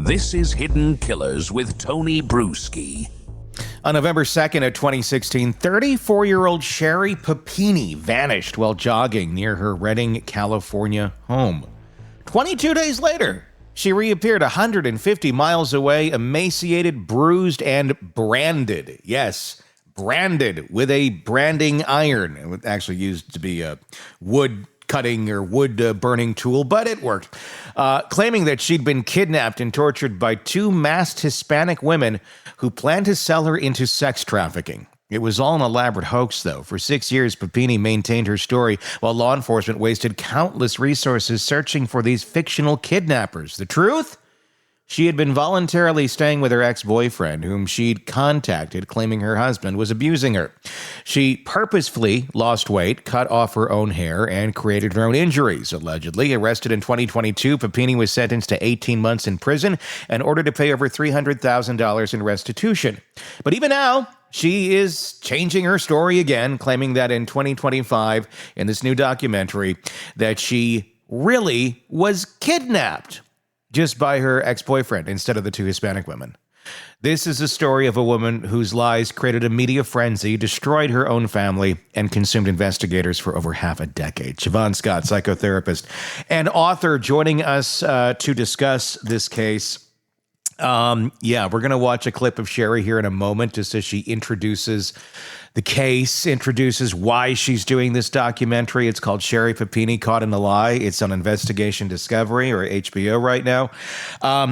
This is Hidden Killers with Tony Bruschi. On November 2nd of 2016, 34-year-old Sherri Papini vanished while jogging near her Redding, California home. 22 days later, she reappeared 150 miles away, emaciated, bruised, and branded. Yes, branded with a branding iron. It was actually used to be a wood cutting or wood burning tool, but it worked. Claiming that she'd been kidnapped and tortured by two masked Hispanic women who planned to sell her into sex trafficking. It was all an elaborate hoax, though. For 6 years, Papini maintained her story while law enforcement wasted countless resources searching for these fictional kidnappers. The truth? She had been voluntarily staying with her ex-boyfriend, whom she'd contacted, claiming her husband was abusing her. She purposefully lost weight, cut off her own hair, and created her own injuries, allegedly. Arrested in 2022, Papini was sentenced to 18 months in prison and ordered to pay over $300,000 in restitution. But even now, she is changing her story again, claiming that in 2025, in this new documentary, that she really was kidnapped just by her ex-boyfriend instead of the two Hispanic women. This is a story of a woman whose lies created a media frenzy, destroyed her own family, and consumed investigators for over half a decade. Shavaun Scott, psychotherapist and author, joining us to discuss this case. We're going to watch a clip of Sherri here in a moment, just as she introduces the case, introduces why she's doing this documentary. It's called Sherri Papini, Caught in a Lie. It's on Investigation Discovery or HBO right now.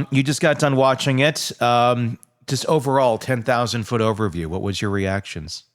You just got done watching it. Just overall, 10,000-foot overview. What was your reactions?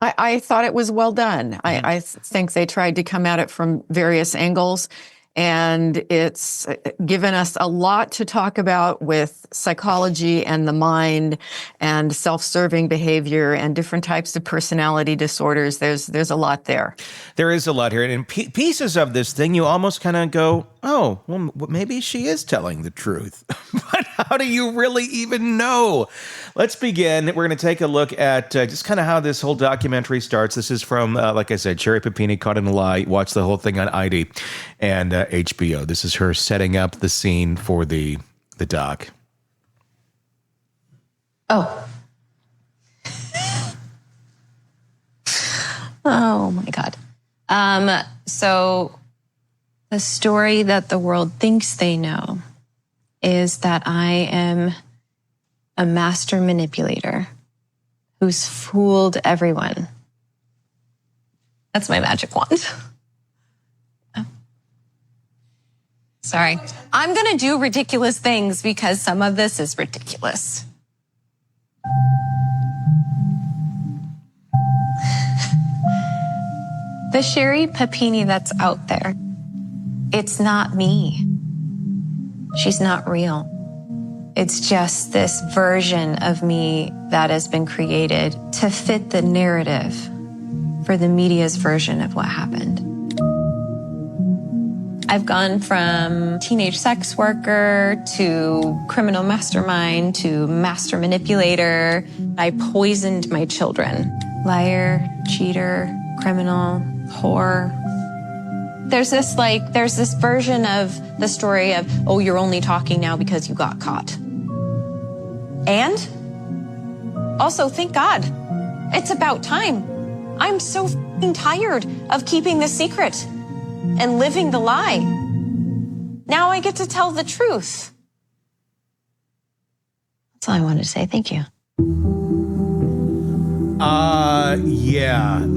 I thought it was well done. I think they tried to come at it from various angles, and it's given us a lot to talk about with psychology and the mind and self-serving behavior and different types of personality disorders. There's a lot there. There is a lot here. And in pieces of this thing, you almost kind of go, oh, well, maybe she is telling the truth. But how do you really even know? Let's begin. We're going to take a look at just kind of how this whole documentary starts. This is from, like I said, Sherri Papini, Caught in a Lie. Watch the whole thing on ID and HBO. This is her setting up the scene for the doc. Oh. Oh my God. So the story that the world thinks they know is that I am a master manipulator who's fooled everyone. That's my magic wand. Sorry. I'm going to do ridiculous things because some of this is ridiculous. The Sherri Papini that's out there, it's not me. She's not real. It's just this version of me that has been created to fit the narrative for the media's version of what happened. I've gone from teenage sex worker to criminal mastermind to master manipulator. I poisoned my children. Liar, cheater, criminal, whore. There's this version of the story of, oh, you're only talking now because you got caught. And also, thank God, it's about time. I'm so f***ing tired of keeping the secret and living the lie. Now I get to tell the truth. That's all I wanted to say. Thank you.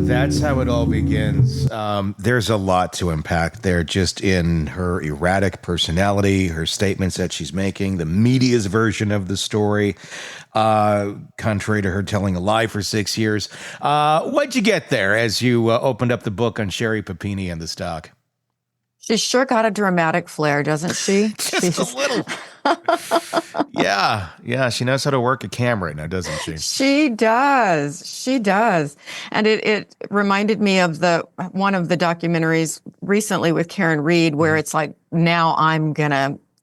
That's how it all begins. There's a lot to unpack there, just in her erratic personality, her statements that she's making, the media's version of the story, contrary to her telling a lie for 6 years. What'd you get there as you opened up the book on Sherri Papini and the stock? She's sure got a dramatic flair, doesn't she? Just a little. Yeah. She knows how to work a camera now, doesn't she? She does. And it reminded me of one of the documentaries recently with Karen Reed, where it's like, now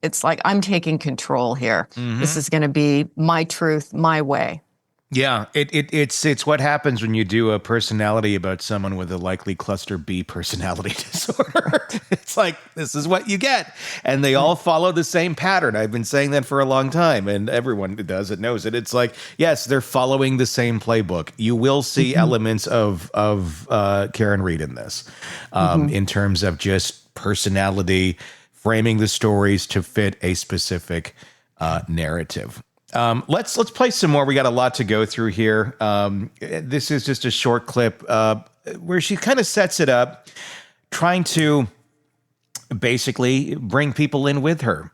it's like I'm taking control here. Mm-hmm. This is going to be my truth, my way. Yeah, it's what happens when you do a personality about someone with a likely cluster B personality disorder. It's like, this is what you get. And they all follow the same pattern. I've been saying that for a long time, and everyone who does it knows it. It's like, yes, they're following the same playbook. You will see elements of Karen Reed in this, in terms of just personality, framing the stories to fit a specific narrative. Let's play some more. We got a lot to go through here. This is just a short clip where she kind of sets it up, trying to basically bring people in with her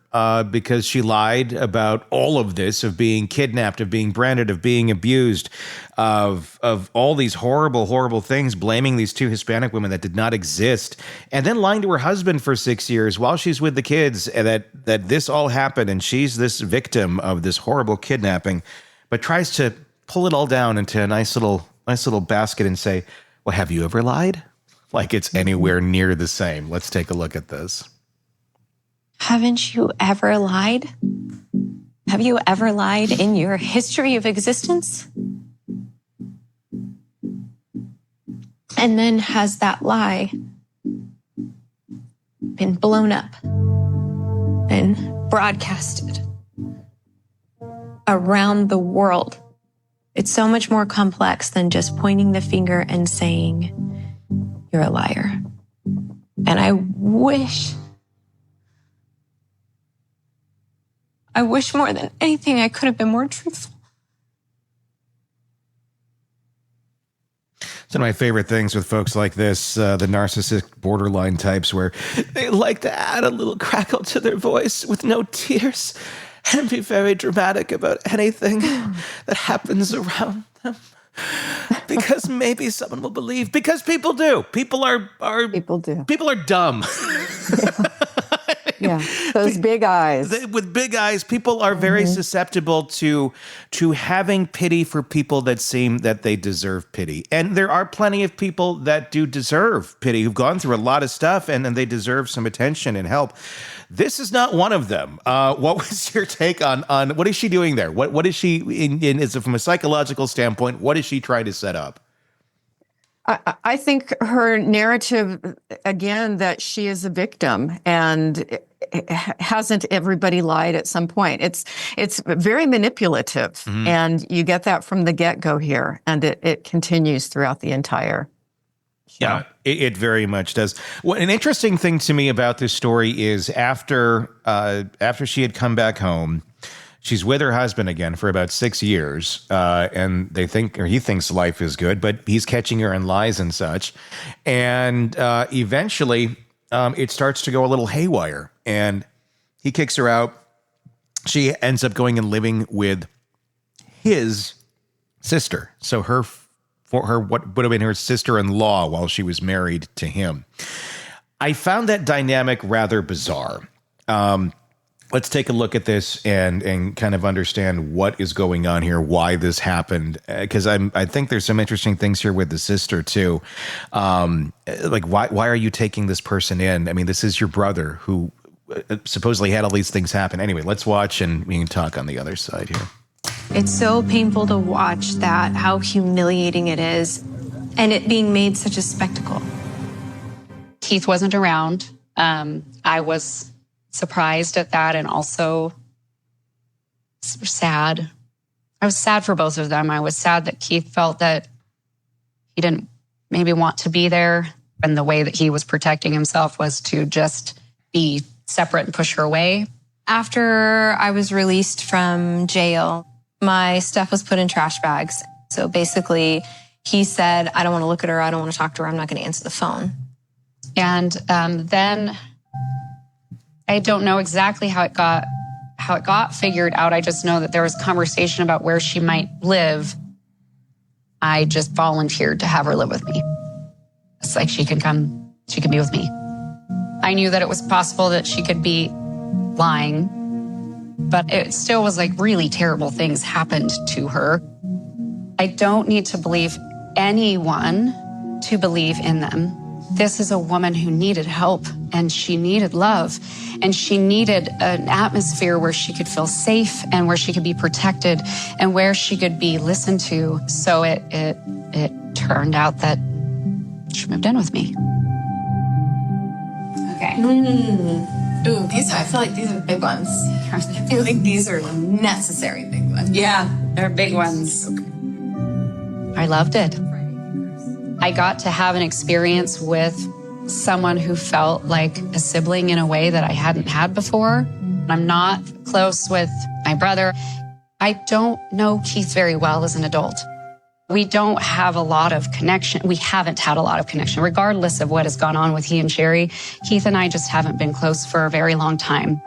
because she lied about all of this, of being kidnapped, of being branded, of being abused, of all these horrible, horrible things, blaming these two Hispanic women that did not exist, and then lying to her husband for 6 years while she's with the kids, and that this all happened, and she's this victim of this horrible kidnapping, but tries to pull it all down into a nice little basket and say, well, have you ever lied? Like it's anywhere near the same. Let's take a look at this. Haven't you ever lied? Have you ever lied in your history of existence? And then has that lie been blown up and broadcasted around the world? It's so much more complex than just pointing the finger and saying, you're a liar. And I wish more than anything I could have been more truthful. It's one of my favorite things with folks like this, the narcissistic borderline types, where they like to add a little crackle to their voice with no tears and be very dramatic about anything that happens around them. Because maybe someone will believe. Because people do. People are dumb. Yeah, those big eyes. With big eyes, people are very susceptible to having pity for people that seem that they deserve pity. And there are plenty of people that do deserve pity, who've gone through a lot of stuff, and they deserve some attention and help. This is not one of them. What was your take on what is she doing there? What is she, is it from a psychological standpoint, what is she trying to set up? I think her narrative, again, that she is a victim, and hasn't everybody lied at some point? It's very manipulative, and you get that from the get-go here, and it continues throughout the entire show. Yeah, it very much does. Well, an interesting thing to me about this story is after she had come back home, she's with her husband again for about 6 years, and he thinks life is good, but he's catching her in lies and such. And eventually, it starts to go a little haywire, and he kicks her out. She ends up going and living with his sister. So what would have been her sister-in-law while she was married to him. I found that dynamic rather bizarre. Let's take a look at this and kind of understand what is going on here, why this happened. Because I think there's some interesting things here with the sister too. Like why are you taking this person in? I mean, this is your brother who supposedly had all these things happen. Anyway, let's watch and we can talk on the other side here. It's so painful to watch that, how humiliating it is, and it being made such a spectacle. Keith wasn't around. I was surprised at that and also sad. I was sad for both of them. I was sad that Keith felt that he didn't maybe want to be there, and the way that he was protecting himself was to just be separate and push her away. After I was released from jail, my stuff was put in trash bags. So basically, he said, I don't want to look at her. I don't want to talk to her. I'm not going to answer the phone. And then I don't know exactly how it got figured out. I just know that there was conversation about where she might live. I just volunteered to have her live with me. It's like she can be with me. I knew that it was possible that she could be lying, but it still was like really terrible things happened to her. I don't need to believe anyone to believe in them. This is a woman who needed help, and she needed love, and she needed an atmosphere where she could feel safe and where she could be protected and where she could be listened to. So it turned out that she moved in with me. Okay. Ooh, I feel like these are big ones. I feel like these are necessary big ones. Yeah, they're big ones. I loved it. I got to have an experience with someone who felt like a sibling in a way that I hadn't had before. I'm not close with my brother. I don't know Keith very well as an adult. We don't have a lot of connection. We haven't had a lot of connection, regardless of what has gone on with he and Sherri. Keith and I just haven't been close for a very long time.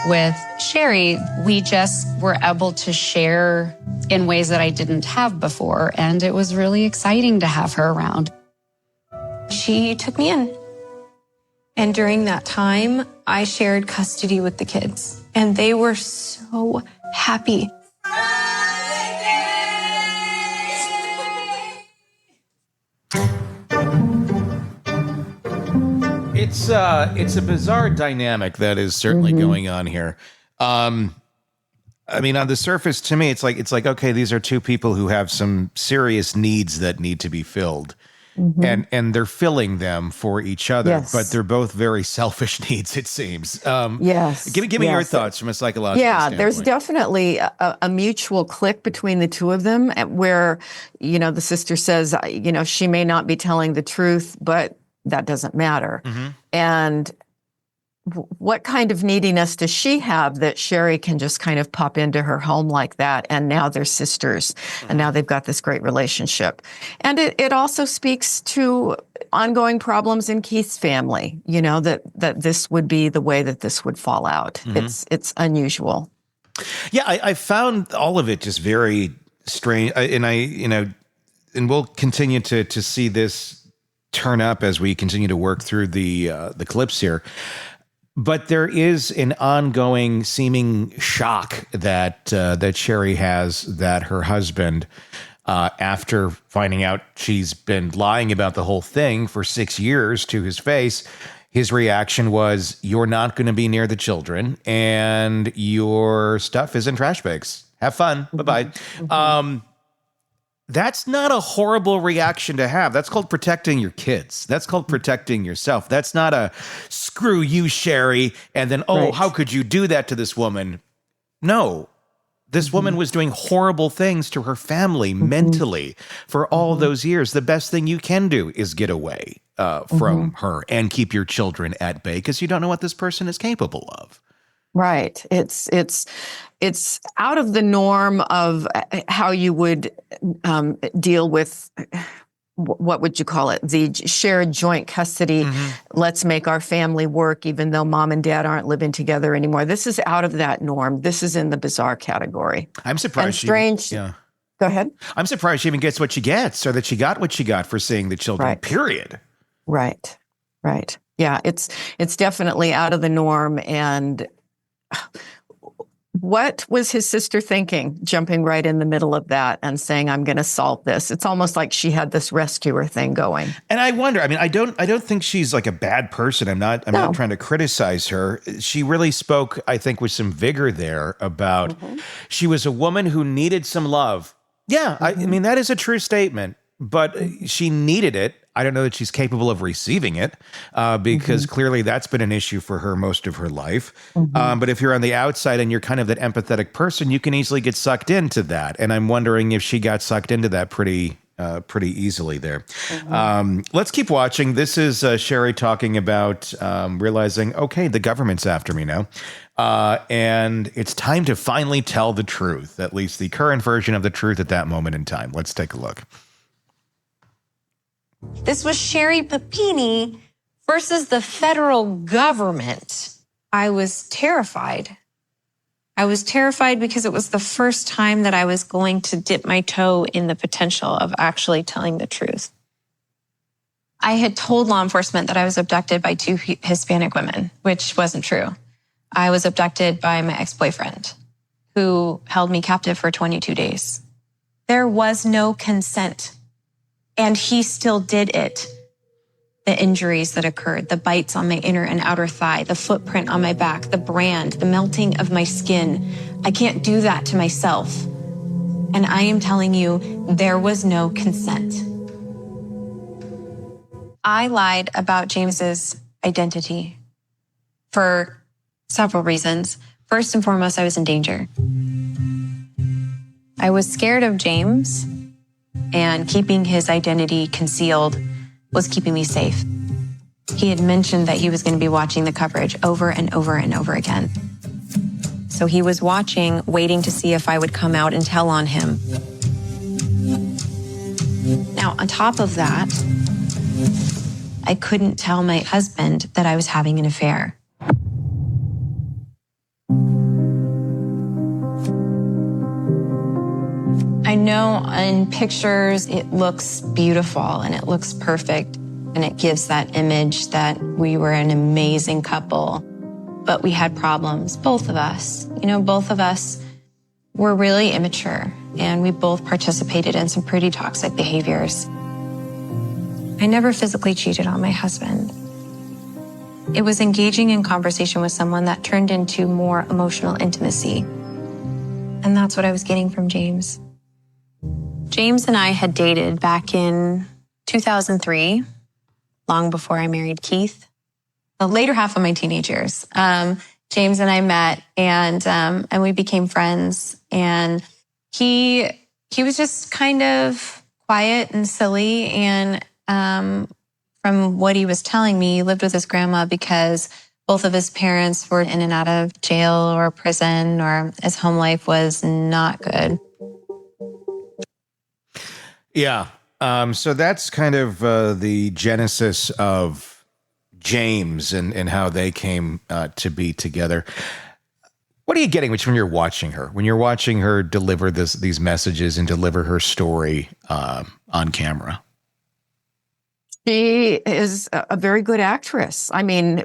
With Sherri, we just were able to share in ways that I didn't have before, and it was really exciting to have her around. She took me in. And during that time, I shared custody with the kids, and they were so happy. It's a bizarre dynamic that is certainly going on here. I mean, on the surface, to me, it's like, okay, these are two people who have some serious needs that need to be filled. And they're filling them for each other, but they're both very selfish needs, it seems. Yes. Give me your thoughts from a psychological standpoint. There's definitely a mutual click between the two of them where, the sister says, she may not be telling the truth, but that doesn't matter. And what kind of neediness does she have that Sherri can just kind of pop into her home like that? And now they're sisters, and now they've got this great relationship. And it also speaks to ongoing problems in Keith's family, that this would be the way that this would fall out. It's unusual. Yeah, I found all of it just very strange. And we'll continue to see this turn up as we continue to work through the clips here. But there is an ongoing seeming shock that Sherri has that her husband, after finding out she's been lying about the whole thing for 6 years to his face, his reaction was, "You're not going to be near the children, and your stuff is in trash bags. Have fun. Bye-bye." That's not a horrible reaction to have. That's called protecting your kids. That's called protecting yourself. That's not a screw you, Sherri, and then, how could you do that to this woman? No, this woman was doing horrible things to her family mentally for all those years. The best thing you can do is get away from her and keep your children at bay because you don't know what this person is capable of. Right. It's out of the norm of how you would deal with, what would you call it? The shared joint custody. Let's make our family work, even though mom and dad aren't living together anymore. This is out of that norm. This is in the bizarre category. I'm surprised. And strange. Go ahead. I'm surprised she even gets what she gets, or that she got what she got for seeing the children. Right. Period. Right. Yeah, it's definitely out of the norm. And what was his sister thinking, jumping right in the middle of that and saying, "I'm going to solve this"? It's almost like she had this rescuer thing going. And I wonder, I don't think she's like a bad person. I'm not trying to criticize her. She really spoke, I think, with some vigor there about she was a woman who needed some love. Yeah, I mean, that is a true statement, but she needed it. I don't know that she's capable of receiving it because clearly that's been an issue for her most of her life. But if you're on the outside and you're kind of that empathetic person, you can easily get sucked into that. And I'm wondering if she got sucked into that pretty easily there. Let's keep watching. This is Sherri talking about realizing, okay, the government's after me now. And it's time to finally tell the truth, at least the current version of the truth at that moment in time. Let's take a look. This was Sherri Papini versus the federal government. I was terrified. I was terrified because it was the first time that I was going to dip my toe in the potential of actually telling the truth. I had told law enforcement that I was abducted by 2 Hispanic women, which wasn't true. I was abducted by my ex-boyfriend, who held me captive for 22 days. There was no consent. And he still did it. the injuries that occurred, the bites on my inner and outer thigh, the footprint on my back, the brand, the melting of my skin. I can't do that to myself. And I am telling you, there was no consent. I lied about James's identity for several reasons. First and foremost, I was in danger. I was scared of James, and keeping his identity concealed was keeping me safe. He had mentioned that he was going to be watching the coverage over and over and over again. So he was watching, waiting to see if I would come out and tell on him. Now, on top of that, I couldn't tell my husband that I was having an affair. I know in pictures it looks beautiful and it looks perfect and it gives that image that we were an amazing couple, but we had problems, both of us. You know, both of us were really immature and we both participated in some pretty toxic behaviors. I never physically cheated on my husband. It was engaging in conversation with someone that turned into more emotional intimacy. And that's what I was getting from James. James and I had dated back in 2003, long before I married Keith. The later half of my teenage years, James and I met and we became friends. And he was just kind of quiet and silly. And from what he was telling me, he lived with his grandma because both of his parents were in and out of jail or prison, or his home life was not good. Yeah. So that's kind of the genesis of James and how they came to be together. What are you getting when you're watching her? When you're watching her deliver these messages and deliver her story on camera? She is a very good actress. I mean,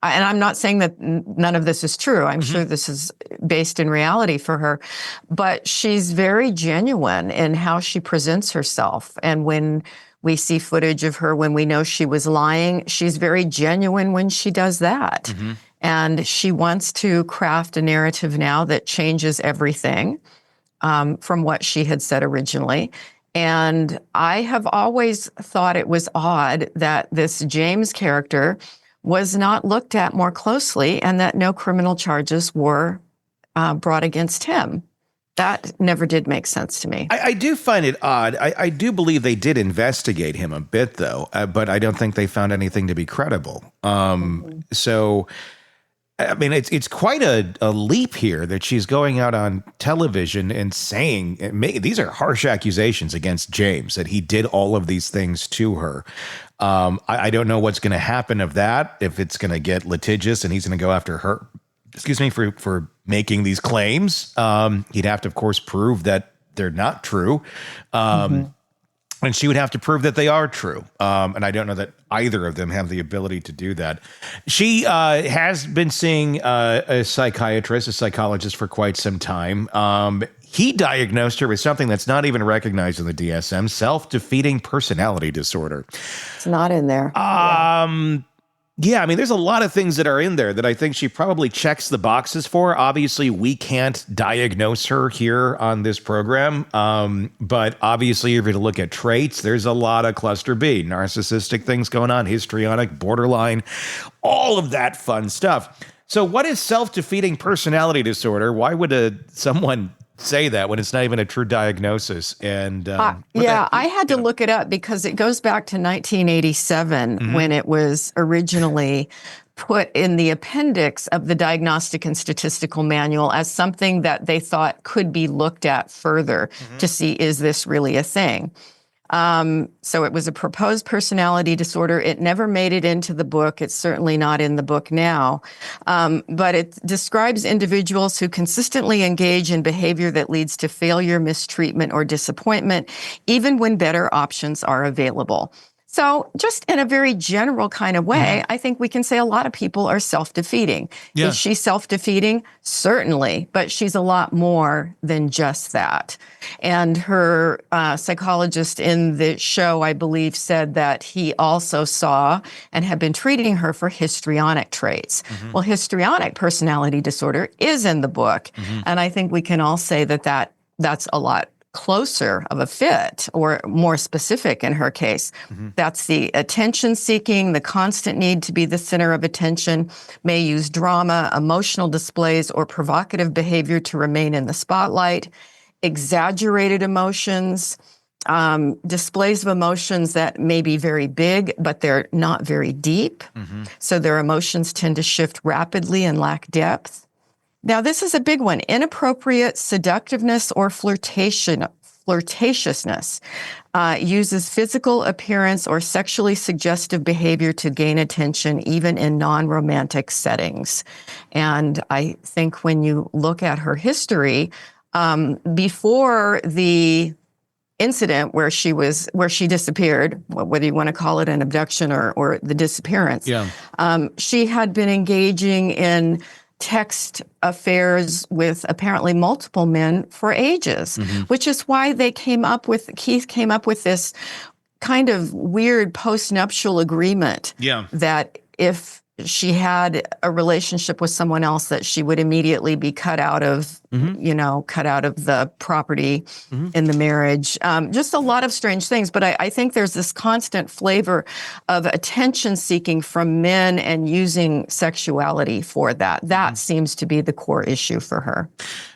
and I'm not saying that none of this is true. I'm sure this is based in reality for her, but she's very genuine in how she presents herself. And when we see footage of her, when we know she was lying, she's very genuine when she does that. And she wants to craft a narrative now that changes everything from what she had said originally. And I have always thought it was odd that this James character was not looked at more closely and that no criminal charges were brought against him. That never did make sense to me. I do find it odd. I do believe they did investigate him a bit, though, but I don't think they found anything to be credible. So, I mean, it's quite a leap here that she's going out on television and saying, these are harsh accusations against James, that he did all of these things to her. I don't know what's going to happen of that, if it's going to get litigious and he's going to go after her, for making these claims. He'd have to, of course, prove that they're not true. And she would have to prove that they are true. And I don't know that either of them have the ability to do that. She has been seeing a psychologist for quite some time. He diagnosed her with something that's not even recognized in the DSM, self-defeating personality disorder. It's not in there. Yeah, I mean, there's a lot of things that are in there that I think she probably checks the boxes for. Obviously, we can't diagnose her here on this program. But obviously, if you're to look at traits, there's a lot of cluster B, narcissistic things going on, histrionic, borderline, all of that fun stuff. So what is self-defeating personality disorder? Why would someone say that when it's not even a true diagnosis? And I had to look it up because it goes back to 1987 when it was originally put in the appendix of the Diagnostic and Statistical Manual as something that they thought could be looked at further to see, is this really a thing? So it was a proposed personality disorder. It never made it into the book. It's certainly not in the book now. But it describes individuals who consistently engage in behavior that leads to failure, mistreatment, or disappointment, even when better options are available. So just in a very general kind of way, I think we can say a lot of people are self-defeating. Yeah. Is she self-defeating? Certainly, but she's a lot more than just that. And her psychologist in the show, I believe, said that he also saw and had been treating her for histrionic traits. Well, histrionic personality disorder is in the book. And I think we can all say that that's a lot closer of a fit, or more specific in her case. That's the attention seeking, the constant need to be the center of attention, may use drama, emotional displays, or provocative behavior to remain in the spotlight, exaggerated emotions, displays of emotions that may be very big, but they're not very deep. So their emotions tend to shift rapidly and lack depth. Now, this is a big one. Inappropriate seductiveness or flirtatiousness uses physical appearance or sexually suggestive behavior to gain attention, even in non-romantic settings. And I think when you look at her history, before the incident where she disappeared, whether you want to call it an abduction or the disappearance, she had been engaging in text affairs with apparently multiple men for ages, which is why Keith came up with this kind of weird postnuptial agreement that if she had a relationship with someone else, that she would immediately be cut out of the property in the marriage. Just a lot of strange things. But I think there's this constant flavor of attention seeking from men and using sexuality for that. That seems to be the core issue for her.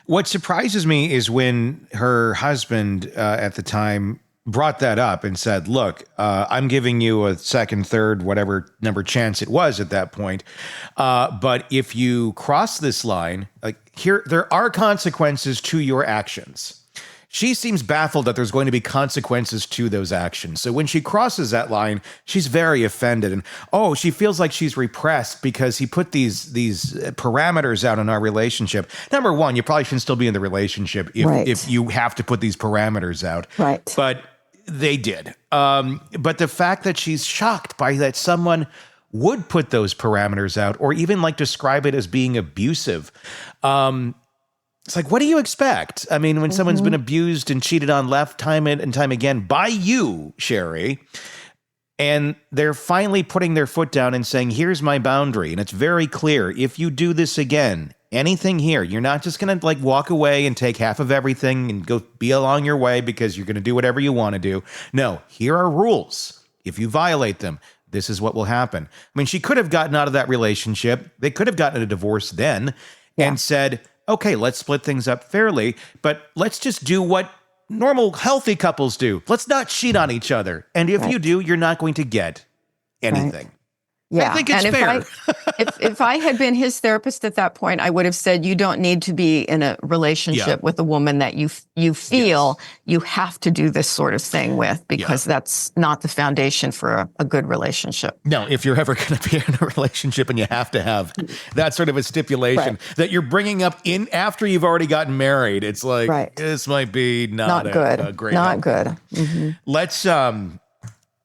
What surprises me is when her husband at the time brought that up and said, look, I'm giving you a second, third, whatever number chance it was at that point. But if you cross this line, there are consequences to your actions. She seems baffled that there's going to be consequences to those actions. So when she crosses that line, she's very offended. And, she feels like she's repressed because he put these parameters out in our relationship. Number one, you probably shouldn't still be in the relationship if you have to put these parameters out. Right. But they did. But the fact that she's shocked by that someone would put those parameters out, or even describe it as being abusive. It's like, what do you expect? I mean, when someone's been abused and cheated on time and time again by you, Sherri, and they're finally putting their foot down and saying, here's my boundary. And it's very clear. If you do this again, anything here, you're not just going to walk away and take half of everything and go be along your way because you're going to do whatever you want to do. No, here are rules. If you violate them, this is what will happen. I mean, she could have gotten out of that relationship. They could have gotten a divorce then and said, okay, let's split things up fairly, but let's just do what normal, healthy couples do. Let's not cheat on each other. And if you do, you're not going to get anything. Yeah. I think it's fair. If I had been his therapist at that point, I would have said, you don't need to be in a relationship with a woman that you feel you have to do this sort of thing with, because that's not the foundation for a good relationship. No, if you're ever going to be in a relationship and you have to have that sort of a stipulation that you're bringing up in after you've already gotten married, it's like, this might be not good. A great Not help. good.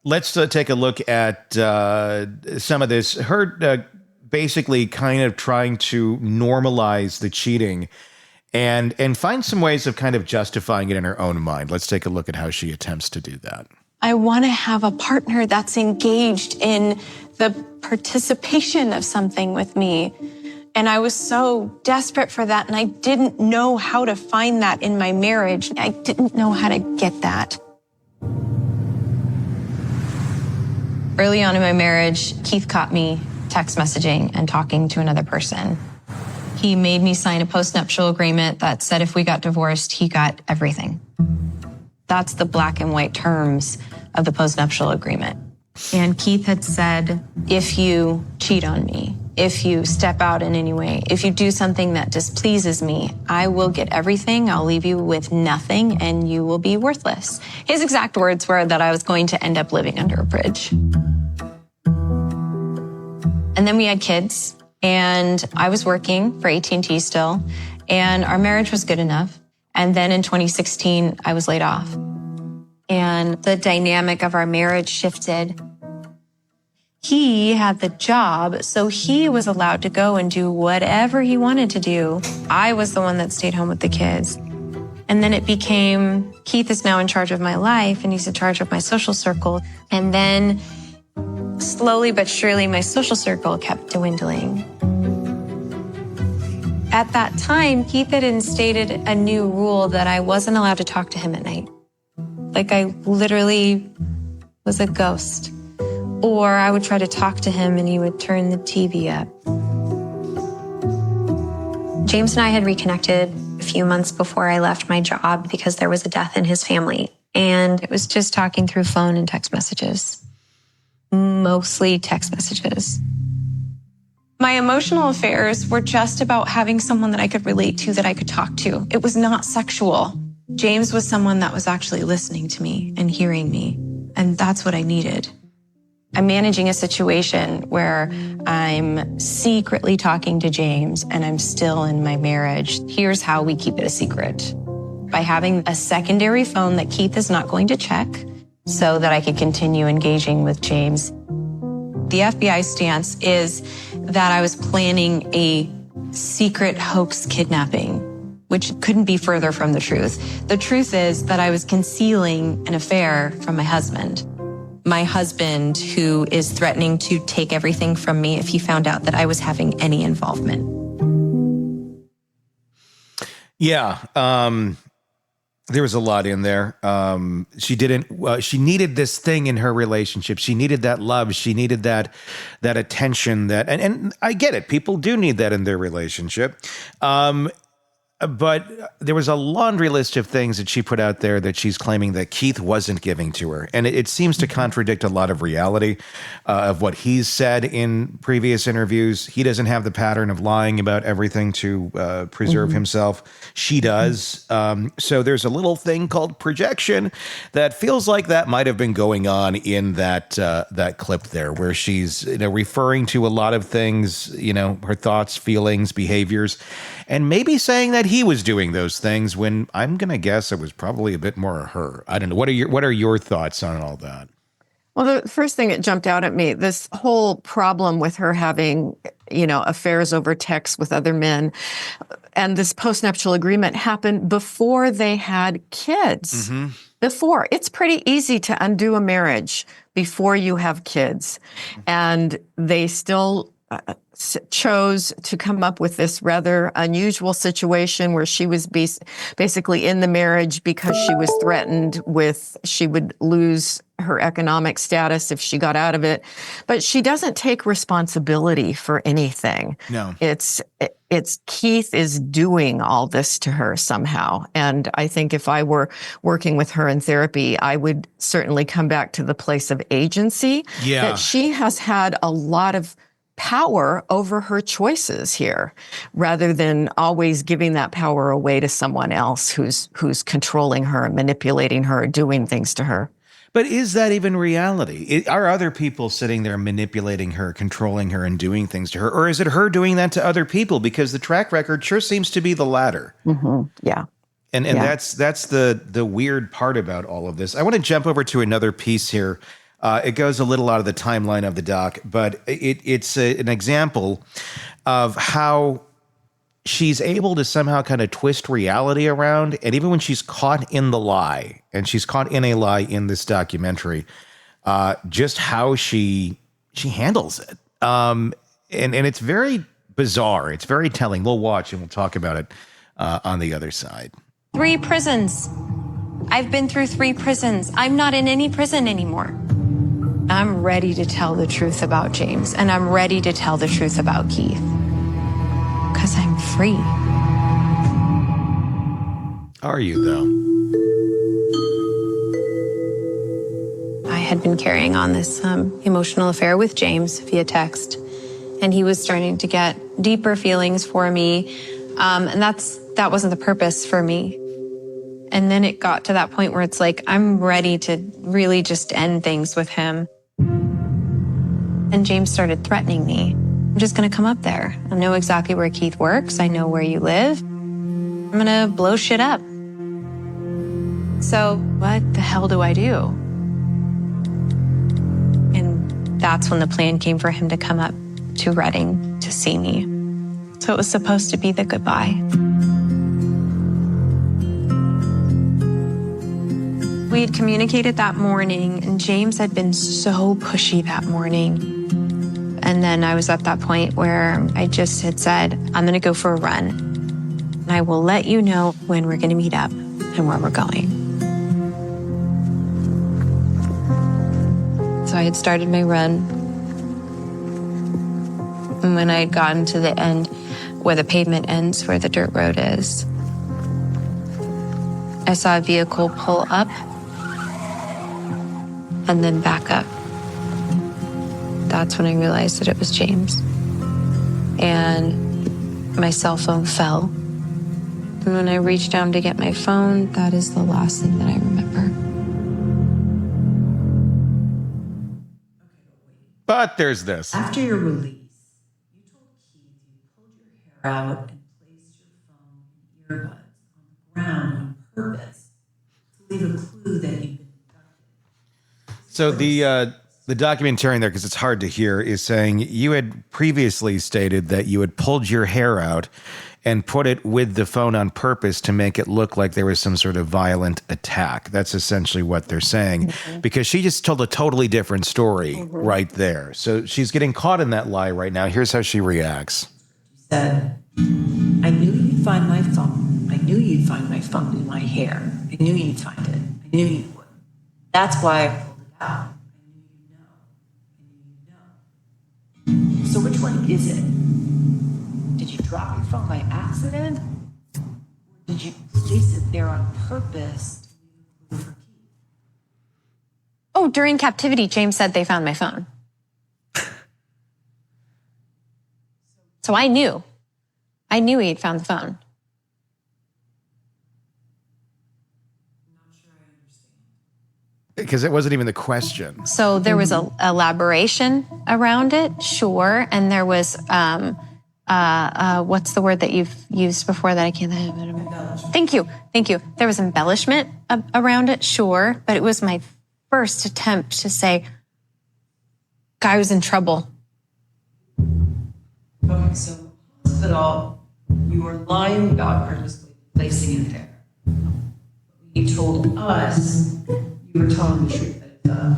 Let's take a look at some of this. Her basically kind of trying to normalize the cheating and find some ways of kind of justifying it in her own mind. Let's take a look at how she attempts to do that. I want to have a partner that's engaged in the participation of something with me. And I was so desperate for that, and I didn't know how to find that in my marriage. I didn't know how to get that. Early on in my marriage, Keith caught me text messaging and talking to another person. He made me sign a postnuptial agreement that said if we got divorced, he got everything. That's the black and white terms of the postnuptial agreement. And Keith had said, if you cheat on me, if you step out in any way, if you do something that displeases me, I will get everything. I'll leave you with nothing and you will be worthless. His exact words were that I was going to end up living under a bridge. And then we had kids, and I was working for AT&T still, and our marriage was good enough. And then in 2016, I was laid off. and the dynamic of our marriage shifted. He had the job, so he was allowed to go and do whatever he wanted to do. I was the one that stayed home with the kids. And then it became, Keith is now in charge of my life, and he's in charge of my social circle. And then slowly but surely, my social circle kept dwindling. At that time, Keith had instated a new rule that I wasn't allowed to talk to him at night. Like I literally was a ghost. Or I would try to talk to him and he would turn the TV up. James and I had reconnected a few months before I left my job because there was a death in his family. And it was just talking through phone and text messages. Mostly text messages. My emotional affairs were just about having someone that I could relate to, that I could talk to. It was not sexual. James was someone that was actually listening to me and hearing me. And that's what I needed. I'm managing a situation where I'm secretly talking to James and I'm still in my marriage. Here's how we keep it a secret. By having a secondary phone that Keith is not going to check so that I could continue engaging with James. The FBI stance is that I was planning a secret hoax kidnapping, which couldn't be further from the truth. The truth is that I was concealing an affair from my husband. My husband, who is threatening to take everything from me if he found out that I was having any involvement. Yeah, there was a lot in there. She needed this thing in her relationship. She needed that love. She needed that attention. And I get it. People do need that in their relationship. But there was a laundry list of things that she put out there that she's claiming that Keith wasn't giving to her. And it seems to contradict a lot of reality of what he's said in previous interviews. He doesn't have the pattern of lying about everything to preserve himself. She does. So there's a little thing called projection that feels like that might have been going on in that clip there, where she's referring to a lot of things, her thoughts, feelings, behaviors, and maybe saying that he was doing those things when I'm going to guess it was probably a bit more her. I don't know. What are your thoughts on all that? Well, the first thing that jumped out at me, this whole problem with her having, affairs over text with other men, and this postnuptial agreement happened before they had kids. Mm-hmm. Before. It's pretty easy to undo a marriage before you have kids. And they still chose to come up with this rather unusual situation where she was basically in the marriage because she was threatened she would lose her economic status if she got out of it. But she doesn't take responsibility for anything. No. It's Keith is doing all this to her somehow. And I think if I were working with her in therapy, I would certainly come back to the place of agency. Yeah. That she has had a lot of power over her choices here, rather than always giving that power away to someone else who's controlling her, manipulating her, doing things to her. But is that even reality? Are other people sitting there manipulating her, controlling her, and doing things to her? Or is it her doing that to other people? Because the track record sure seems to be the latter. Mm-hmm. Yeah. And that's the weird part about all of this. I want to jump over to another piece here. It goes a little out of the timeline of the doc, but it's an example of how she's able to somehow kind of twist reality around. And even when she's caught in the lie, and she's caught in a lie in this documentary, just how she handles it. And it's very bizarre. It's very telling. We'll watch and we'll talk about it on the other side. 3 prisons. I've been through 3 prisons. I'm not in any prison anymore. I'm ready to tell the truth about James, and I'm ready to tell the truth about Keith. Because I'm free. Are you, though? I had been carrying on this emotional affair with James via text, and he was starting to get deeper feelings for me, and that wasn't the purpose for me. And then it got to that point where it's like, I'm ready to really just end things with him. And James started threatening me. I'm just going to come up there. I know exactly where Keith works. I know where you live. I'm going to blow shit up. So what the hell do I do? And that's when the plan came for him to come up to Reading to see me. So it was supposed to be the goodbye. We had communicated that morning, and James had been so pushy that morning. And then I was at that point where I just had said, I'm going to go for a run. And I will let you know when we're going to meet up and where we're going. So I had started my run. And when I had gotten to the end where the pavement ends, where the dirt road is, I saw a vehicle pull up and then back up. That's when I realized that it was James. And my cell phone fell. And when I reached down to get my phone, that is the last thing that I remember. But there's this. After your release, you told Keith you pulled your hair out and placed your phone and earbuds on the ground on purpose to leave a clue that you'd been abducted. So the documentarian there, because it's hard to hear, is saying you had previously stated that you had pulled your hair out and put it with the phone on purpose to make it look like there was some sort of violent attack. That's essentially what they're saying, because she just told a totally different story right there. So she's getting caught in that lie right now. Here's how she reacts. You said, I knew you'd find my phone. I knew you'd find my phone in my hair. I knew you'd find it. I knew you would. That's why I pulled it out. I knew you'd know. I knew you'd know. So which one is it? Did you drop your phone by accident? Or did you place it there on purpose to leave a clue for Keith? Oh, during captivity, James said they found my phone. So I knew. I knew he had found the phone. Because it wasn't even the question. So there was a elaboration around it, sure. And there was, what's the word that you've used before that I can't? Thank you. There was embellishment around it, sure. But it was my first attempt to say, guy was in trouble. Okay, so hospital, you were lying about purposely placing it there. You told us you were telling the truth. Yeah.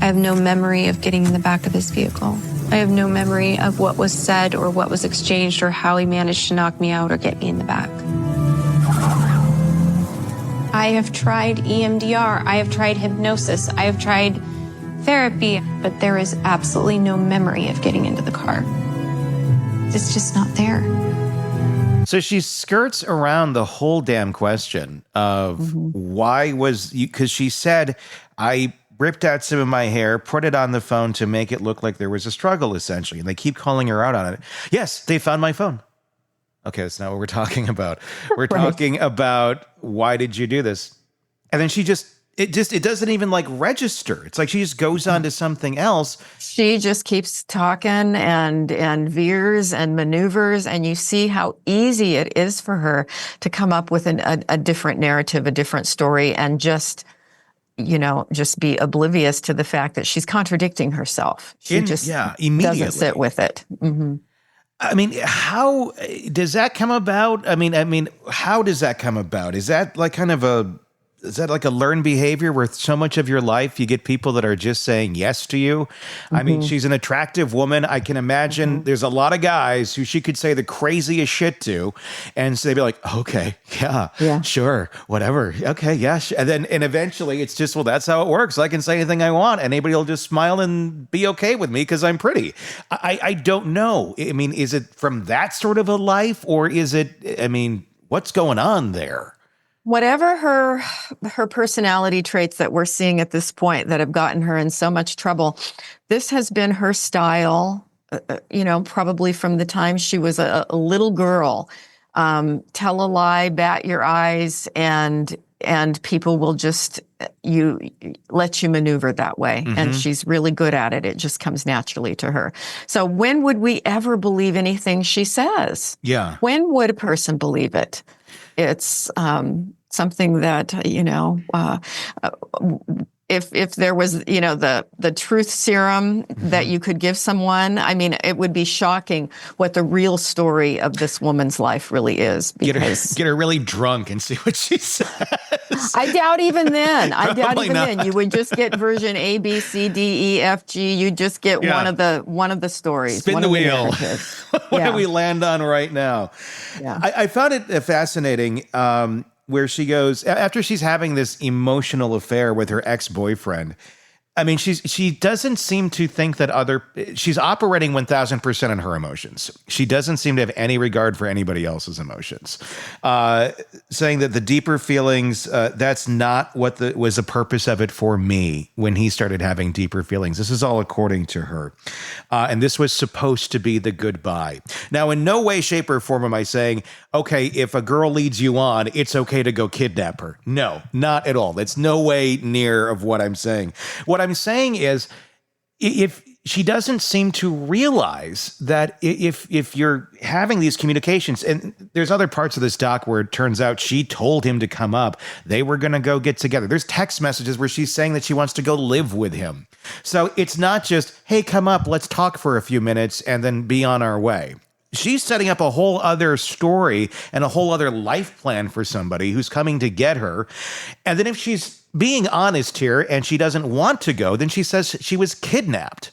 I have no memory of getting in the back of this vehicle. I have no memory of what was said or what was exchanged or how he managed to knock me out or get me in the back. I have tried EMDR. I have tried hypnosis. I have tried therapy, but there is absolutely no memory of getting into the car. It's just not there. So she skirts around the whole damn question of why was you, because she said, I ripped out some of my hair, put it on the phone to make it look like there was a struggle, essentially. And they keep calling her out on it. Yes, they found my phone. Okay, that's not what we're talking about. We're talking about why did you do this? And then it doesn't even like register. It's like she just goes on to something else. She just keeps talking and veers and maneuvers, and you see how easy it is for her to come up with a different narrative, a different story, and just be oblivious to the fact that she's contradicting herself. She immediately doesn't sit with it. Mm-hmm. I mean, how does that come about? I mean, how does that come about? Is that like a learned behavior where so much of your life you get people that are just saying yes to you? I mean, she's an attractive woman. I can imagine there's a lot of guys who she could say the craziest shit to, and so they'd be like, okay, yeah, sure, whatever. Okay, yeah. And eventually it's just, well, that's how it works. I can say anything I want and anybody will just smile and be okay with me because I'm pretty. I don't know. I mean, is it from that sort of a life, or is it, I mean, what's going on there? Whatever her personality traits that we're seeing at this point that have gotten her in so much trouble, this has been her style, probably from the time she was a little girl. Tell a lie, bat your eyes, and people will just you lets you maneuver that way. And she's really good at it. It just comes naturally to her. So when would we ever believe anything she says? Yeah. When would a person believe it? It's something that, if there was, the truth serum that you could give someone, I mean, it would be shocking what the real story of this woman's life really is. Because Get her really drunk and see what she says. I doubt even then. Probably not. You would just get version A, B, C, D, E, F, G. You just get one of the stories. Spin the wheel. What do we land on right now? Yeah. I found it fascinating. Where she goes after she's having this emotional affair with her ex-boyfriend. I mean, she doesn't seem to think that she's operating 1000% on her emotions. She doesn't seem to have any regard for anybody else's emotions. Saying that the deeper feelings, that's not what was the purpose of it for me when he started having deeper feelings. This is all according to her. And this was supposed to be the goodbye. Now, in no way, shape, or form am I saying, okay, if a girl leads you on, it's okay to go kidnap her. No, not at all. That's no way near of what I'm saying. What I'm saying is, if she doesn't seem to realize that if you're having these communications, and there's other parts of this doc where it turns out she told him to come up, they were going to go get together. There's text messages where she's saying that she wants to go live with him. So it's not just, hey, come up, let's talk for a few minutes and then be on our way. She's setting up a whole other story and a whole other life plan for somebody who's coming to get her. And then if she's being honest here and she doesn't want to go, then she says she was kidnapped.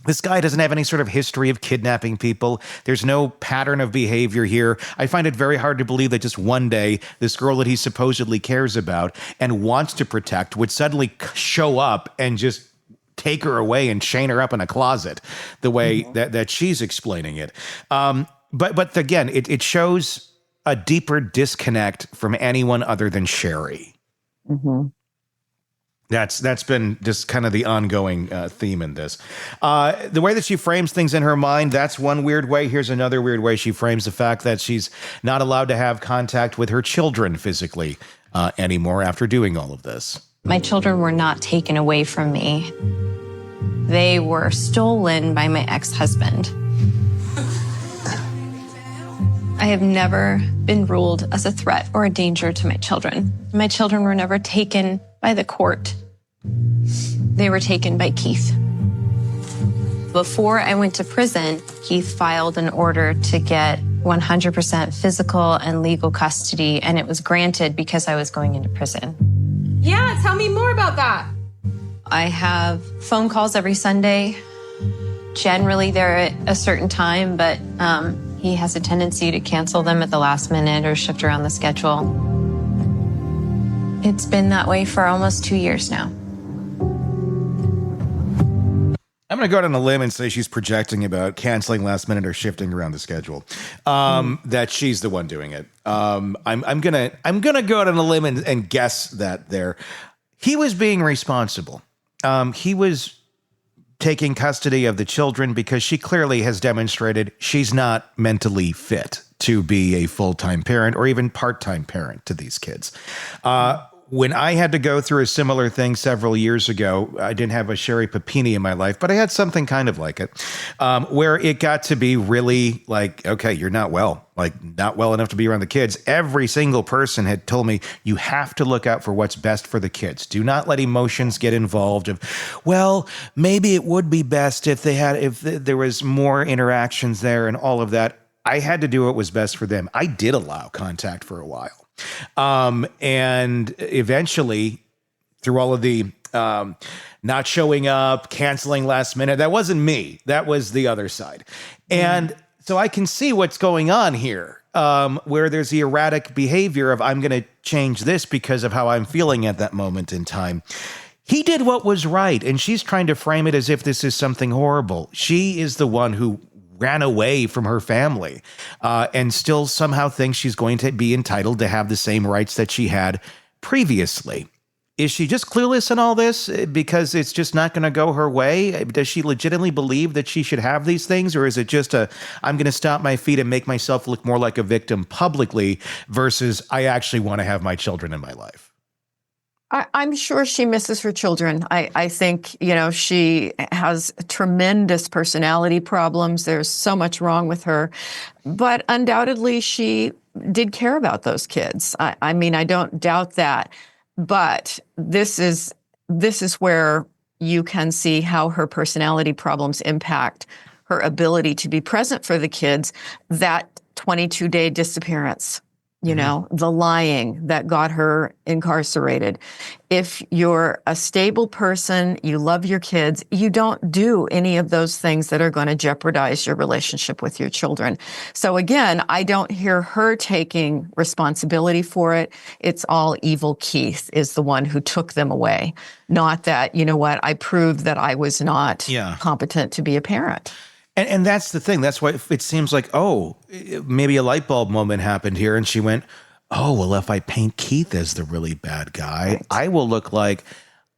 This guy doesn't have any sort of history of kidnapping people. There's no pattern of behavior here. I find it very hard to believe that just one day, this girl that he supposedly cares about and wants to protect would suddenly show up and just take her away and chain her up in a closet the way that she's explaining it. But again, it shows a deeper disconnect from anyone other than Sherri. Mm-hmm. That's been just kind of the ongoing theme in this. The way that she frames things in her mind, that's one weird way. Here's another weird way she frames the fact that she's not allowed to have contact with her children physically anymore after doing all of this. My children were not taken away from me. They were stolen by my ex-husband. I have never been ruled as a threat or a danger to my children. My children were never taken by the court. They were taken by Keith. Before I went to prison, Keith filed an order to get 100% physical and legal custody, and it was granted because I was going into prison. Yeah, tell me more about that. I have phone calls every Sunday. Generally, they're at a certain time, but he has a tendency to cancel them at the last minute or shift around the schedule. It's been that way for almost 2 years now. I'm going to go out on a limb and say she's projecting about canceling last minute or shifting around the schedule. That she's the one doing it. I'm gonna go out on a limb and guess that there. He was being responsible. He was taking custody of the children because she clearly has demonstrated she's not mentally fit to be a full-time parent or even part-time parent to these kids. When I had to go through a similar thing several years ago, I didn't have a Sherri Papini in my life, but I had something kind of like it, where it got to be really like, okay, you're not well enough to be around the kids. Every single person had told me, you have to look out for what's best for the kids. Do not let emotions get involved of, well, maybe it would be best if there was more interactions there and all of that. I had to do what was best for them. I did allow contact for a while. And eventually, through all of the not showing up, canceling last minute, that wasn't me. That was the other side. And so I can see what's going on here, where there's the erratic behavior of I'm going to change this because of how I'm feeling at that moment in time. He did what was right, and she's trying to frame it as if this is something horrible. She is the one who ran away from her family and still somehow thinks she's going to be entitled to have the same rights that she had previously. Is she just clueless in all this because it's just not going to go her way? Does she legitimately believe that she should have these things? Or is it just I'm going to stomp my feet and make myself look more like a victim publicly versus I actually want to have my children in my life? I'm sure she misses her children. I think, she has tremendous personality problems. There's so much wrong with her. But undoubtedly, she did care about those kids. I mean, I don't doubt that. But this is where you can see how her personality problems impact her ability to be present for the kids. That 22-day disappearance. The lying that got her incarcerated. If you're a stable person, you love your kids, you don't do any of those things that are going to jeopardize your relationship with your children. So again, I don't hear her taking responsibility for it. It's all evil Keith is the one who took them away. Not that, I proved that I was not competent to be a parent. And that's the thing. That's why it seems like, maybe a light bulb moment happened here. And she went, well, if I paint Keith as the really bad guy, right, I will look like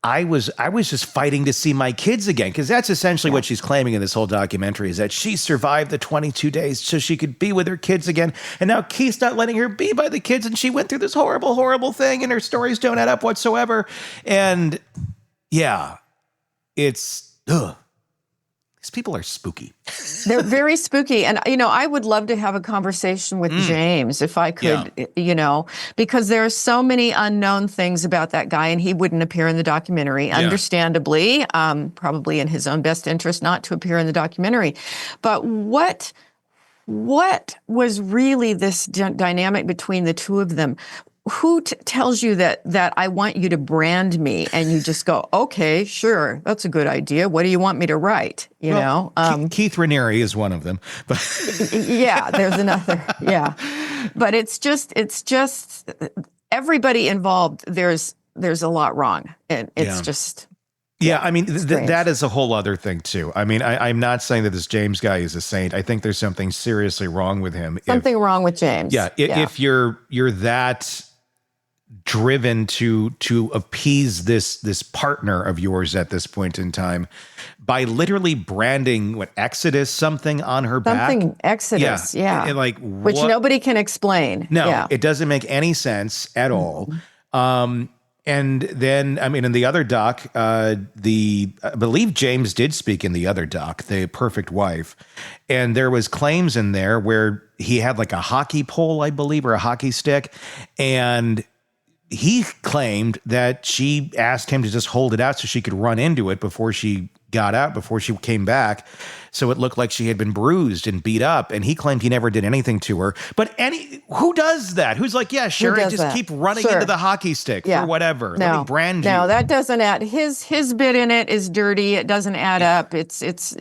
I was just fighting to see my kids again. Because that's essentially what she's claiming in this whole documentary, is that she survived the 22 days so she could be with her kids again. And now Keith's not letting her be by the kids. And she went through this horrible, horrible thing. And her stories don't add up whatsoever. And it's, these people are spooky. They're very spooky. And, I would love to have a conversation with James if I could, because there are so many unknown things about that guy, and he wouldn't appear in the documentary, understandably, probably in his own best interest not to appear in the documentary. But what was really this dynamic between the two of them? Who tells you that I want you to brand me, and you just go, okay, sure, that's a good idea. What do you want me to write? Keith Raniere is one of them. But there's another. Yeah, but it's just everybody involved. There's a lot wrong, and it's just. Yeah, I mean, that is a whole other thing, too. I mean, I'm not saying that this James guy is a saint. I think there's something seriously wrong with him. Something wrong with James. If you're that driven to appease this partner of yours at this point in time by literally branding Exodus something on her back. Something Exodus, which nobody can explain. No, it doesn't make any sense at all. And then, I mean, in the other doc, I believe James did speak in the other doc, The Perfect Wife. And there was claims in there where he had like a hockey pole, I believe, or a hockey stick. And he claimed that she asked him to just hold it out so she could run into it before she got out, before she came back. So it looked like she had been bruised and beat up. And he claimed he never did anything to her. But who does that? Who's like, Sherri, just keep running into the hockky stick for whatever. Let me brand you. No, that doesn't add. His bit in it is dirty. It doesn't add up. It's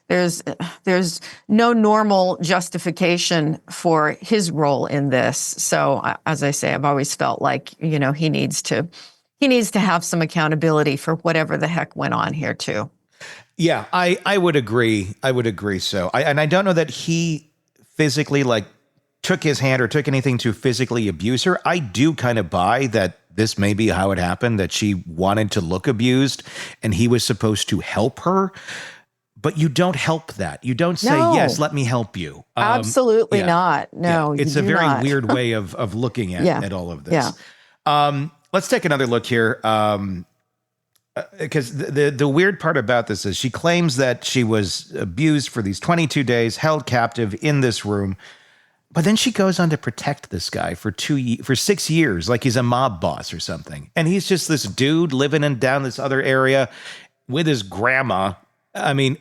there's no normal justification for his role in this. So as I say, I've always felt like, he needs to have some accountability for whatever the heck went on here too. Yeah, I would agree. I would agree. So I don't know that he physically took his hand or took anything to physically abuse her. I do kind of buy that this may be how it happened, that she wanted to look abused and he was supposed to help her. But you don't help that. You don't say, yes, let me help you. Absolutely not. No, it's a very weird way of looking at all of this. Yeah. Let's take another look here. Because the weird part about this is she claims that she was abused for these 22 days, held captive in this room. But then she goes on to protect this guy for 6 years, like he's a mob boss or something. And he's just this dude living down this other area with his grandma. I mean,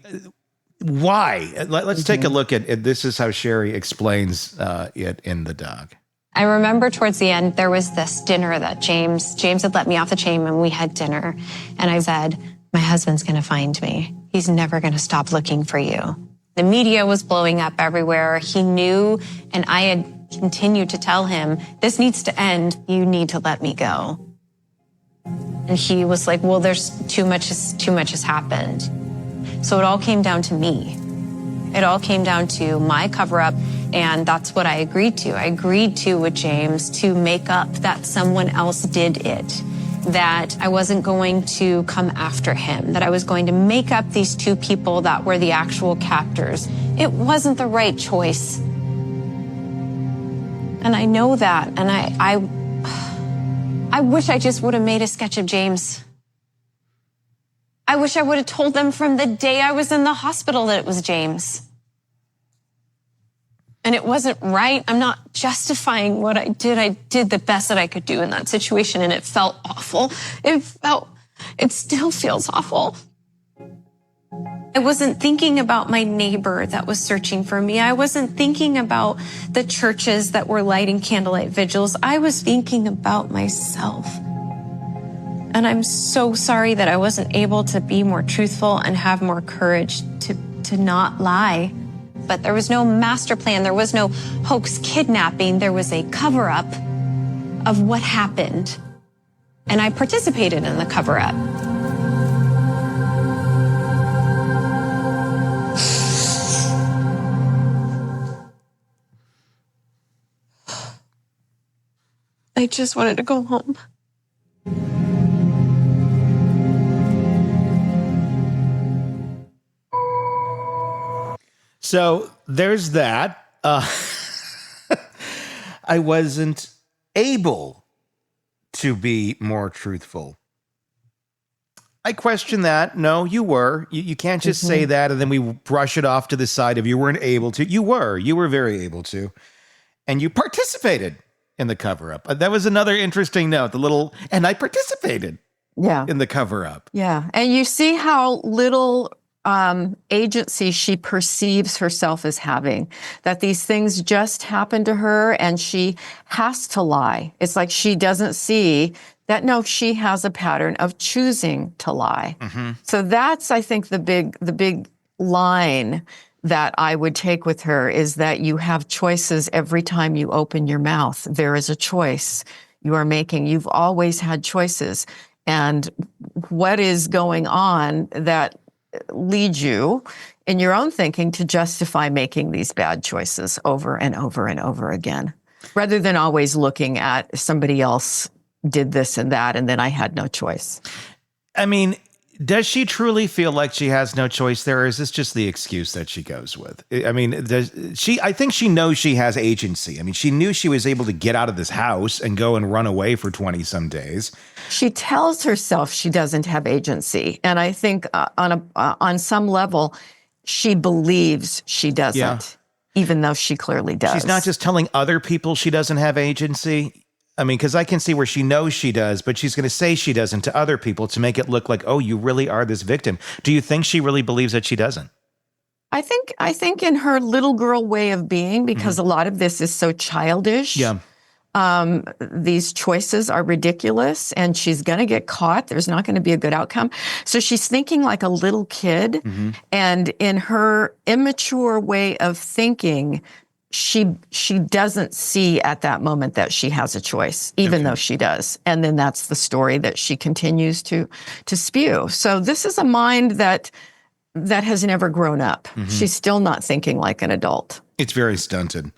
why? Let's take a look at this. Is how Sherri explains it in the doc. I remember towards the end, there was this dinner that James had let me off the chain and we had dinner. And I said, my husband's going to find me. He's never going to stop looking for you. The media was blowing up everywhere. He knew, and I had continued to tell him, this needs to end. You need to let me go. And he was like, well, there's too much has happened. So it all came down to me. It all came down to my cover-up, and that's what I agreed to. I agreed to with James to make up that someone else did it, that I wasn't going to come after him, that I was going to make up these two people that were the actual captors. It wasn't the right choice. And I know that, and I I wish I just would have made a sketch of James. I wish I would have told them from the day I was in the hospital that it was James. And it wasn't right. I'm not justifying what I did. I did the best that I could do in that situation, and it felt awful. It still feels awful. I wasn't thinking about my neighbor that was searching for me. I wasn't thinking about the churches that were lighting candlelight vigils. I was thinking about myself. And I'm so sorry that I wasn't able to be more truthful and have more courage to not lie. But there was no master plan. There was no hoax kidnapping. There was a cover-up of what happened. And I participated in the cover-up. I just wanted to go home. So there's that. I wasn't able to be more truthful. I question that. No, you were. You can't just say that and then we brush it off to the side of you weren't able to. You were. You were very able to. And you participated in the cover-up. That was another interesting note. And I participated in the cover-up. Yeah. And you see how little agency she perceives herself as having, that these things just happen to her and she has to lie. It's like she doesn't see that, no, she has a pattern of choosing to lie. So that's, I think, the big line that I would take with her is that you have choices every time you open your mouth. There is a choice you are making. You've always had choices. And what is going on that lead you in your own thinking to justify making these bad choices over and over and over again, rather than always looking at somebody else did this and that, and then I had no choice. I mean, does she truly feel like she has no choice there, or is this just the excuse that she goes with? I mean, I think she knows she has agency. I mean, she knew she was able to get out of this house and go and run away for 20-some days. She tells herself she doesn't have agency. And I think on some level, she believes she doesn't, even though she clearly does. She's not just telling other people she doesn't have agency. I mean, because I can see where she knows she does, but she's going to say she doesn't to other people to make it look like, oh, you really are this victim. Do you think she really believes that she doesn't? I think in her little girl way of being, because a lot of this is so childish. Yeah. These choices are ridiculous and she's going to get caught. There's not going to be a good outcome. So she's thinking like a little kid. And in her immature way of thinking, she doesn't see at that moment that she has a choice, even though she does. And then that's the story that she continues to spew. So this is a mind that has never grown up. She's still not thinking like an adult. It's very stunted.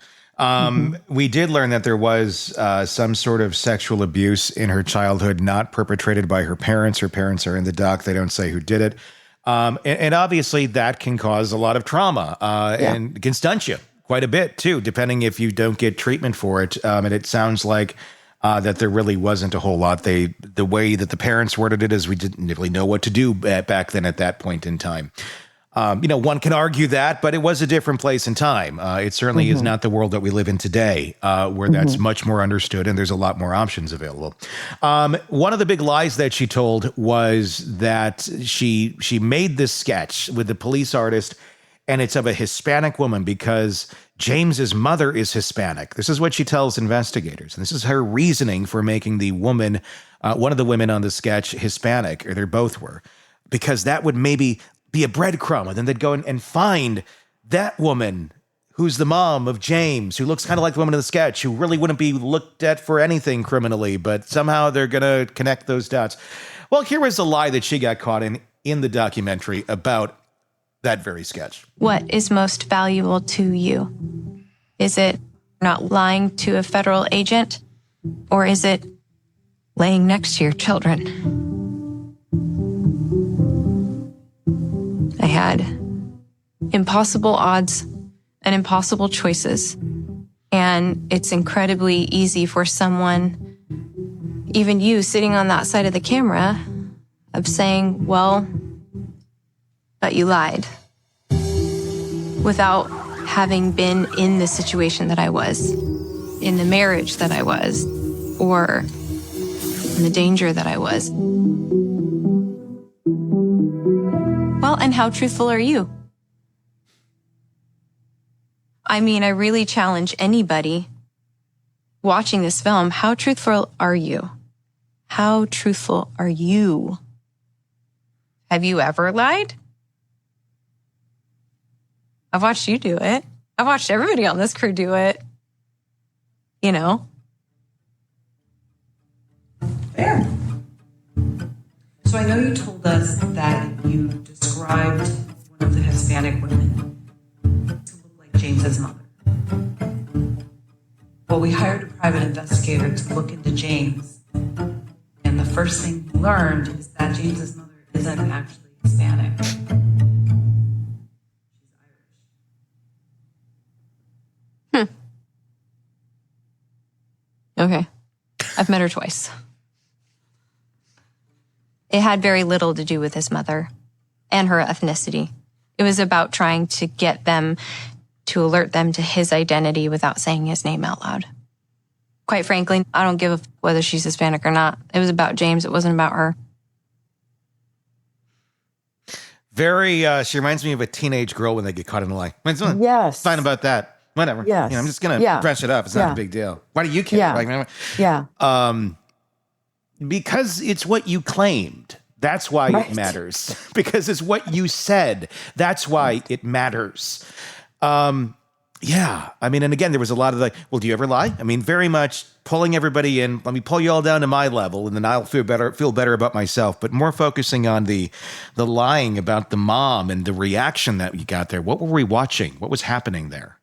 We did learn that there was some sort of sexual abuse in her childhood, not perpetrated by her parents. Her parents are in the doc. They don't say who did it. And obviously that can cause a lot of trauma and can stunt you quite a bit too, depending if you don't get treatment for it. And it sounds like that there really wasn't a whole lot. The way that the parents worded it is we didn't really know what to do back then at that point in time. One can argue that, but it was a different place and time. It certainly is not the world that we live in today, where that's much more understood and there's a lot more options available. One of the big lies that she told was that she made this sketch with the police artist, and it's of a Hispanic woman because James's mother is Hispanic. This is what she tells investigators. And this is her reasoning for making the woman, one of the women on the sketch, Hispanic, or they both were, because that would maybe be a breadcrumb. And then they'd go and find that woman who's the mom of James, who looks kind of like the woman in the sketch, who really wouldn't be looked at for anything criminally, but somehow they're going to connect those dots. Well, here was a lie that she got caught in the documentary about that very sketch. What is most valuable to you? Is it not lying to a federal agent? Or is it laying next to your children? I had impossible odds and impossible choices. And it's incredibly easy for someone even you sitting on that side of the camera of saying, well, but you lied, without having been in the situation that I was, in the marriage that I was, or in the danger that I was. Well, and how truthful are you? I mean, I really challenge anybody watching this film. How truthful are you? How truthful are you? Have you ever lied? I've watched you do it. I've watched everybody on this crew do it. You know? Fair. So I know you told us that you described one of the Hispanic women to look like James's mother. Well, we hired a private investigator to look into James, and the first thing we learned is that James's mother isn't actually Hispanic. Okay. I've met her twice. It had very little to do with his mother and her ethnicity. It was about trying to get them to alert them to his identity without saying his name out loud. Quite frankly, I don't give a whether she's Hispanic or not. It was about James. It wasn't about her. She reminds me of a teenage girl when they get caught in a lie. Yes. Fine about that. Whatever. Yes. I'm just going to brush it up. It's not a big deal. Why do you care? Yeah. Because it's what you claimed. That's why it matters. Because it's what you said. That's why it matters. Yeah. I mean, and again, there was a lot of like, well, do you ever lie? I mean, very much pulling everybody in. Let me pull you all down to my level, and then I'll feel better about myself. But more focusing on the lying about the mom and the reaction that you got there. What were we watching? What was happening there?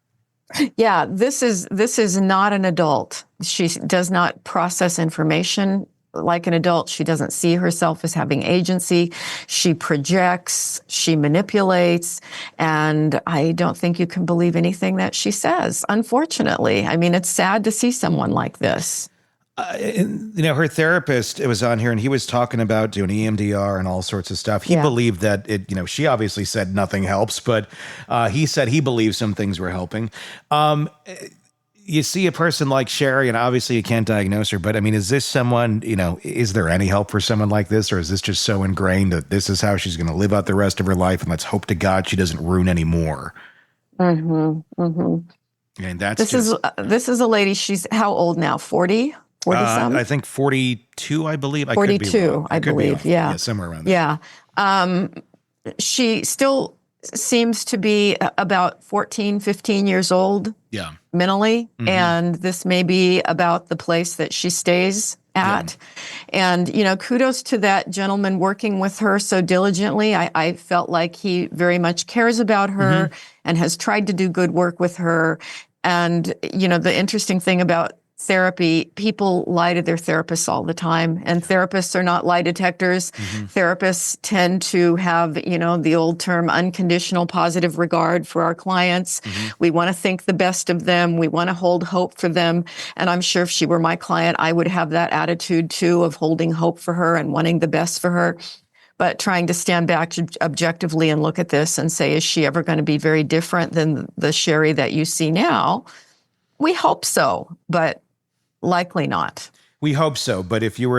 Yeah, this is not an adult. She does not process information like an adult. She doesn't see herself as having agency. She projects, she manipulates, and I don't think you can believe anything that she says, unfortunately. I mean, it's sad to see someone like this. Her therapist was on here, and he was talking about doing EMDR and all sorts of stuff. He believed that she obviously said nothing helps, but he said he believed some things were helping. You see a person like Sherri, and obviously you can't diagnose her, but I mean, is this someone, is there any help for someone like this? Or is this just so ingrained that this is how she's going to live out the rest of her life? And let's hope to God she doesn't ruin any more. Mm-hmm. Mm-hmm. And this is a lady. She's how old now? 40? 40-some? I think 42, I believe. 42, I believe. Yeah. Somewhere around there. Yeah. She still seems to be about 14, 15 years old. Yeah. Mentally. Mm-hmm. And this may be about the place that she stays at. Yeah. And, kudos to that gentleman working with her so diligently. I felt like he very much cares about her and has tried to do good work with her. And, the interesting thing about therapy, people lie to their therapists all the time, and therapists are not lie detectors. Mm-hmm. Therapists tend to have, the old term, unconditional positive regard for our clients. Mm-hmm. We want to think the best of them. We want to hold hope for them. And I'm sure if she were my client, I would have that attitude too, of holding hope for her and wanting the best for her. But trying to stand back objectively and look at this and say, is she ever going to be very different than the Sherri that you see now? We hope so, but likely not. We hope so. But if you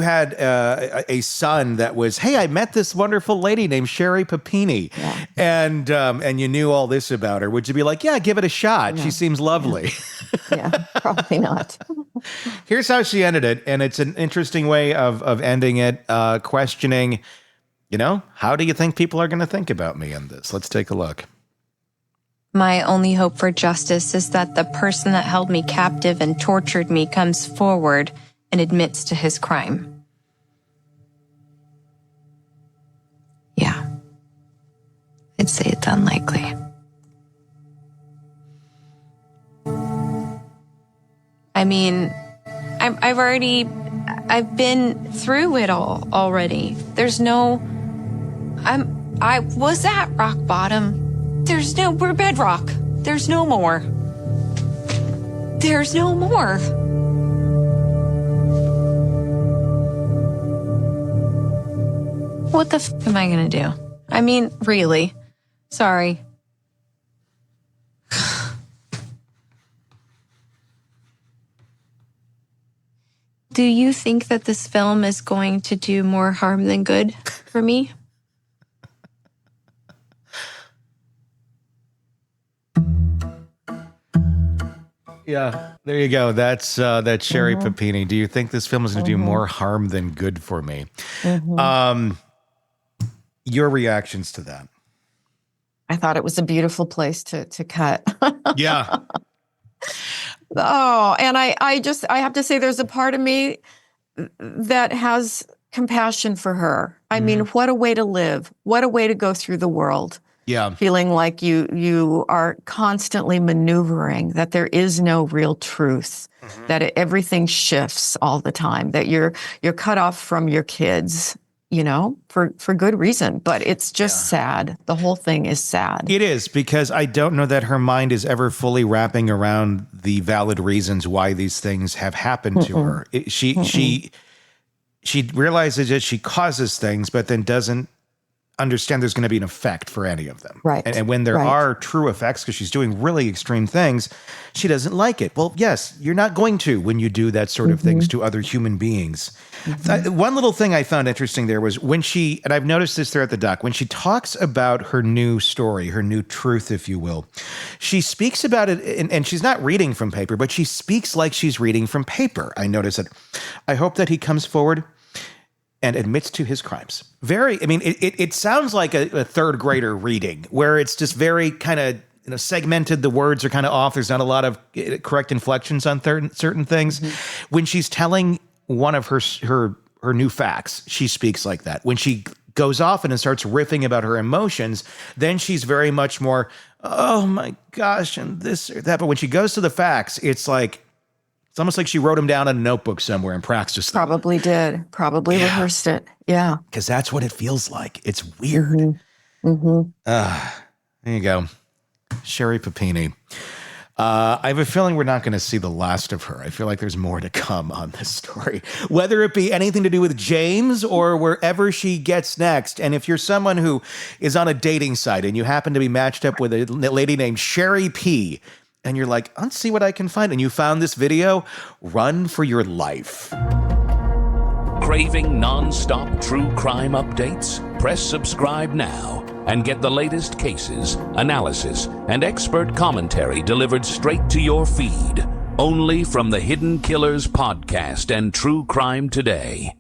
had a son that was, hey, I met this wonderful lady named Sherri Papini, and you knew all this about her, would you be like, yeah, give it a shot? Yeah. She seems lovely. Yeah, probably not. Here's how she ended it, and it's an interesting way of ending it, questioning, how do you think people are going to think about me in this? Let's take a look. My only hope for justice is that the person that held me captive and tortured me comes forward and admits to his crime. Yeah. I'd say it's unlikely. I mean, I've been through it all already. I was at rock bottom. We're bedrock. There's no more. There's no more. What the f am I going to do? I mean, really. Sorry. Do you think that this film is going to do more harm than good for me? Yeah, there you go. That's Sherri Papini. Do you think this film is going to do more harm than good for me? Your reactions to that? I thought it was a beautiful place to cut. Yeah. Oh, and I have to say there's a part of me that has compassion for her. I mean, what a way to live. What a way to go through the world. Yeah. Feeling like you are constantly maneuvering, that there is no real truth, that everything shifts all the time, that you're cut off from your kids, for good reason. But it's just sad. The whole thing is sad. It is, because I don't know that her mind is ever fully wrapping around the valid reasons why these things have happened to her. She realizes that she causes things, but then doesn't understand there's going to be an effect for any of them. Right. And when there are true effects, because she's doing really extreme things, she doesn't like it. Well, yes, you're not going to when you do that sort of things to other human beings. One little thing I found interesting there was when and I've noticed this throughout the doc, when she talks about her new story, her new truth, if you will, she speaks about it, and she's not reading from paper, but she speaks like she's reading from paper. I notice it. I hope that he comes forward and admits to his crimes. It sounds like a third grader reading, where it's just very kind of segmented. The words are kind of off. There's not a lot of correct inflections on certain things. When she's telling one of her new facts, she speaks like that. When she goes off and starts riffing about her emotions, then she's very much more, oh my gosh, and this or that. But when she goes to the facts, it's almost like she wrote them down in a notebook somewhere and practiced them. Probably did. Probably rehearsed it. Yeah. Because that's what it feels like. It's weird. There you go. Sherri Papini. I have a feeling we're not going to see the last of her. I feel like there's more to come on this story, whether it be anything to do with James or wherever she gets next. And if you're someone who is on a dating site and you happen to be matched up with a lady named Sherri P., and you're like, let's see what I can find, and you found this video, run for your life. Craving non-stop true crime updates? Press subscribe now and get the latest cases, analysis, and expert commentary delivered straight to your feed. Only from the Hidden Killers podcast and True Crime Today.